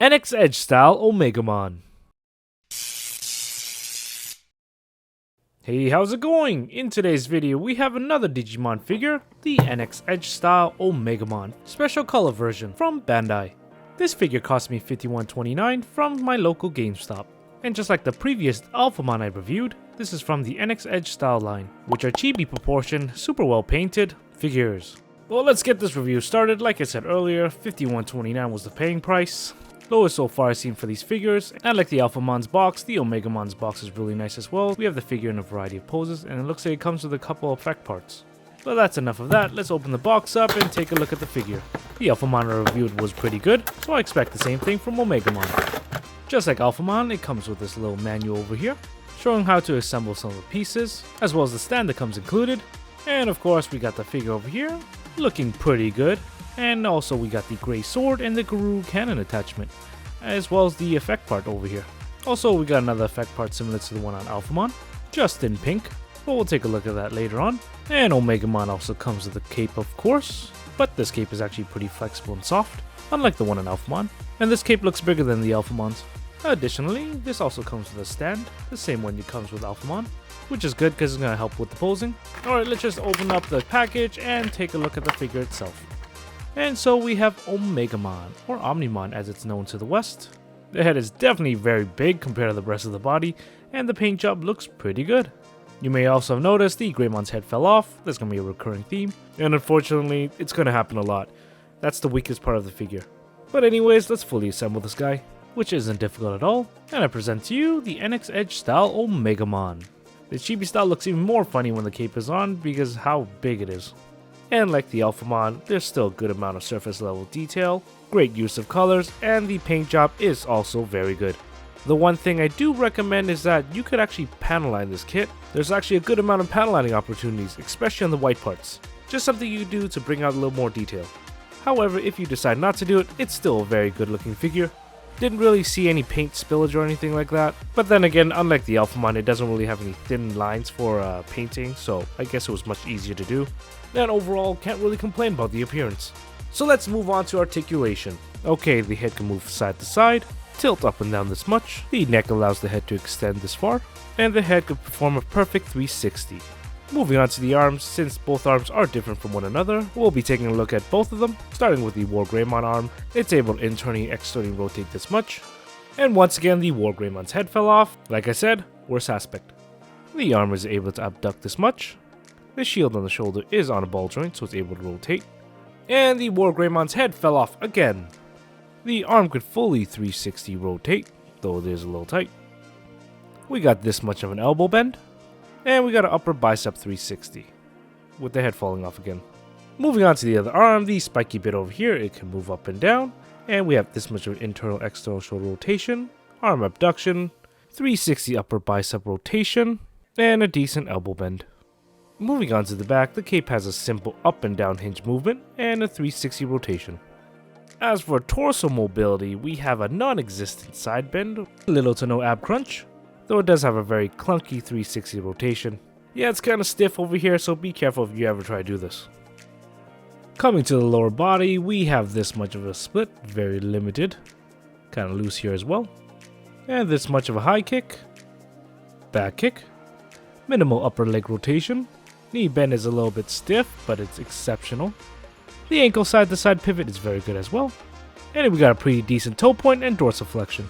NXedge style Omegamon. Hey, how's it going? In today's video, we have another Digimon figure, the NXedge style Omegamon, special color version from Bandai. This figure cost me $51.29 from my local GameStop. And just like the previous Alphamon I reviewed, this is from the NXedge style line, which are chibi proportioned, super well painted figures. Well, let's get this review started. Like I said earlier, $51.29 was the paying price. Lowest so far I've seen for these figures, and like the Alphamon's box, the Omegamon's box is really nice as well. We have the figure in a variety of poses, and it looks like it comes with a couple effect parts. But that's enough of that, let's open the box up and take a look at the figure. The Alphamon I reviewed was pretty good, so I expect the same thing from Omegamon. Just like Alphamon, it comes with this little manual over here, showing how to assemble some of the pieces, as well as the stand that comes included. And of course we got the figure over here, looking pretty good. And also we got the gray sword and the Guru cannon attachment, as well as the effect part over here. Also we got another effect part similar to the one on Alphamon, just in pink, but we'll take a look at that later on. And Omegamon also comes with a cape of course, but this cape is actually pretty flexible and soft, unlike the one on Alphamon. And this cape looks bigger than the Alphamon's. Additionally, this also comes with a stand, the same one that comes with Alphamon, which is good because it's going to help with the posing. Alright, let's just open up the package and take a look at the figure itself. And so we have Omegamon, or Omnimon as it's known to the West. The head is definitely very big compared to the rest of the body, and the paint job looks pretty good. You may also have noticed the Greymon's head fell off. That's going to be a recurring theme, and unfortunately it's going to happen a lot. That's the weakest part of the figure. But anyways, let's fully assemble this guy, which isn't difficult at all, and I present to you the NXedge style Omegamon. The chibi style looks even more funny when the cape is on because how big it is. And like the Alphamon, there's still a good amount of surface level detail, great use of colors, and the paint job is also very good. The one thing I do recommend is that you could actually panel line this kit. There's actually a good amount of panel lining opportunities, especially on the white parts. Just something you do to bring out a little more detail. However, if you decide not to do it, it's still a very good looking figure. Didn't really see any paint spillage or anything like that. But then again, unlike the Alphamon, it doesn't really have any thin lines for painting, so I guess it was much easier to do. And overall, can't really complain about the appearance. So let's move on to articulation. Okay, the head can move side to side, tilt up and down this much, the neck allows the head to extend this far, and the head could perform a perfect 360. Moving on to the arms, since both arms are different from one another, we'll be taking a look at both of them, starting with the Wargreymon arm. It's able to internally and externally rotate this much. And once again, the Wargreymon's head fell off. Like I said, worst aspect. The arm is able to abduct this much. The shield on the shoulder is on a ball joint, so it's able to rotate. And the Wargreymon's head fell off again. The arm could fully 360 rotate, though it is a little tight. We got this much of an elbow bend. And we got an upper bicep 360, with the head falling off again. Moving on to the other arm, the spiky bit over here, it can move up and down. And we have this much of an internal external shoulder rotation, arm abduction, 360 upper bicep rotation, and a decent elbow bend. Moving on to the back, the cape has a simple up and down hinge movement and a 360 rotation. As for torso mobility, we have a non-existent side bend, little to no ab crunch, though it does have a very clunky 360 rotation. Yeah, it's kind of stiff over here, so be careful if you ever try to do this. Coming to the lower body, we have this much of a split, very limited, kind of loose here as well, and this much of a high kick, back kick, minimal upper leg rotation, knee bend is a little bit stiff, but it's exceptional. The ankle side to side pivot is very good as well, and we got a pretty decent toe point and dorsiflexion.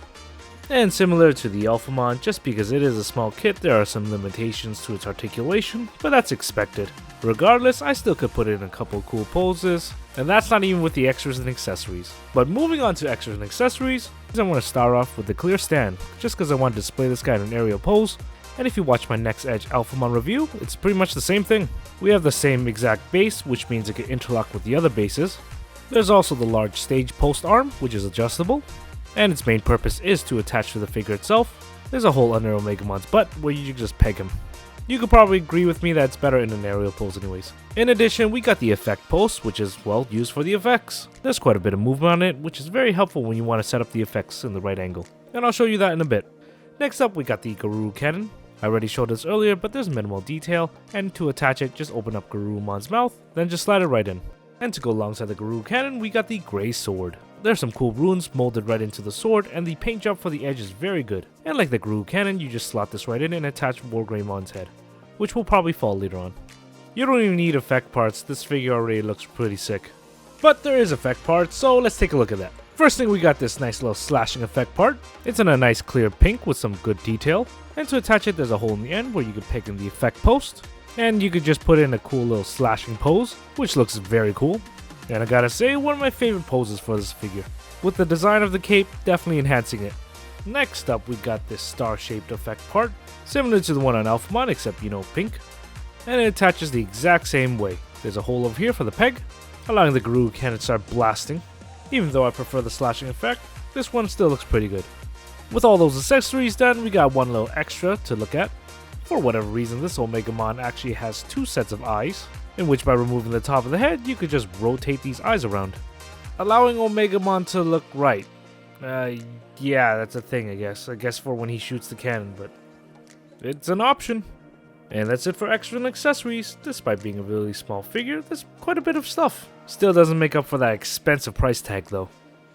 And similar to the Alphamon, just because it is a small kit, there are some limitations to its articulation, but that's expected. Regardless, I still could put it in a couple cool poses, and that's not even with the extras and accessories. But moving on to extras and accessories, I want to start off with the clear stand, just because I want to display this guy in an aerial pose. And if you watch my NXedge Alphamon review, it's pretty much the same thing. We have the same exact base, which means it can interlock with the other bases. There's also the large stage post arm, which is adjustable, and its main purpose is to attach to the figure itself. There's a hole under Omegamon's butt where you just peg him. You could probably agree with me that it's better in an aerial pose anyways. In addition, we got the effect post, which is, well, used for the effects. There's quite a bit of movement on it, which is very helpful when you want to set up the effects in the right angle. And I'll show you that in a bit. Next up, we got the Guru cannon. I already showed this earlier, but there's minimal detail, and to attach it, just open up Garurumon's mouth, then just slide it right in. And to go alongside the Guru cannon, we got the Gray Sword. There's some cool runes molded right into the sword, and the paint job for the edge is very good. And like the Gru cannon, you just slot this right in and attach Omegamon's head, which will probably fall later on. You don't even need effect parts, this figure already looks pretty sick. But there is effect parts, so let's take a look at that. First thing, we got this nice little slashing effect part. It's in a nice clear pink with some good detail. And to attach it, there's a hole in the end where you can pick in the effect post. And you could just put in a cool little slashing pose, which looks very cool. And I gotta say, one of my favorite poses for this figure, with the design of the cape definitely enhancing it. Next up, we got this star-shaped effect part, similar to the one on Alphamon, except pink. And it attaches the exact same way. There's a hole over here for the peg, allowing the Gru cannon to start blasting. Even though I prefer the slashing effect, this one still looks pretty good. With all those accessories done, we got one little extra to look at. For whatever reason, this Omegamon actually has 2 sets of eyes, in which by removing the top of the head, you could just rotate these eyes around, allowing Omegamon to look right. Yeah, that's a thing, I guess for when he shoots the cannon, but it's an option. And that's it for extra and accessories. Despite being a really small figure, there's quite a bit of stuff. Still doesn't make up for that expensive price tag though.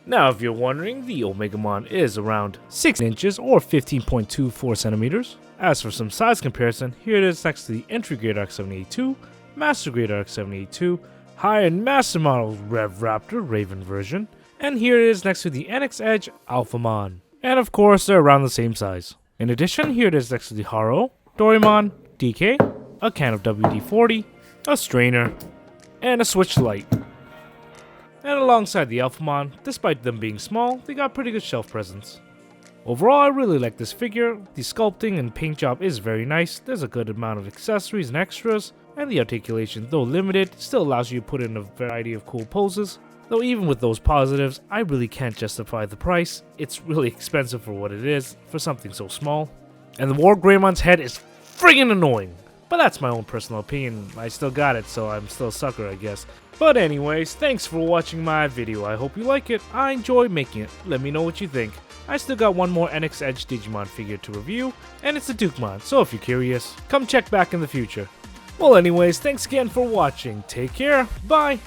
Now if you're wondering, the Omegamon is around 6 inches or 15.24 centimeters. As for some size comparison, here it is next to the entry grade RX-78-2, master grade RX-78-2, high and master model Rev Raptor Raven version, and here it is next to the NXedge Alphamon. And of course they're around the same size. In addition, here it is next to the Haro, Doraemon, DK, a can of WD-40, a strainer, and a switch light. And alongside the Alphamon, despite them being small, they got pretty good shelf presence. Overall, I really like this figure. The sculpting and paint job is very nice, there's a good amount of accessories and extras, and the articulation, though limited, still allows you to put in a variety of cool poses. Though even with those positives, I really can't justify the price. It's really expensive for what it is, for something so small. And the Omegamon's head is friggin' annoying. But that's my own personal opinion. I still got it, so I'm still a sucker, I guess. But anyways, thanks for watching my video. I hope you like it. I enjoy making it. Let me know what you think. I still got one more NXedge Digimon figure to review, and it's a Dukemon, so if you're curious, come check back in the future. Well anyways, thanks again for watching. Take care. Bye.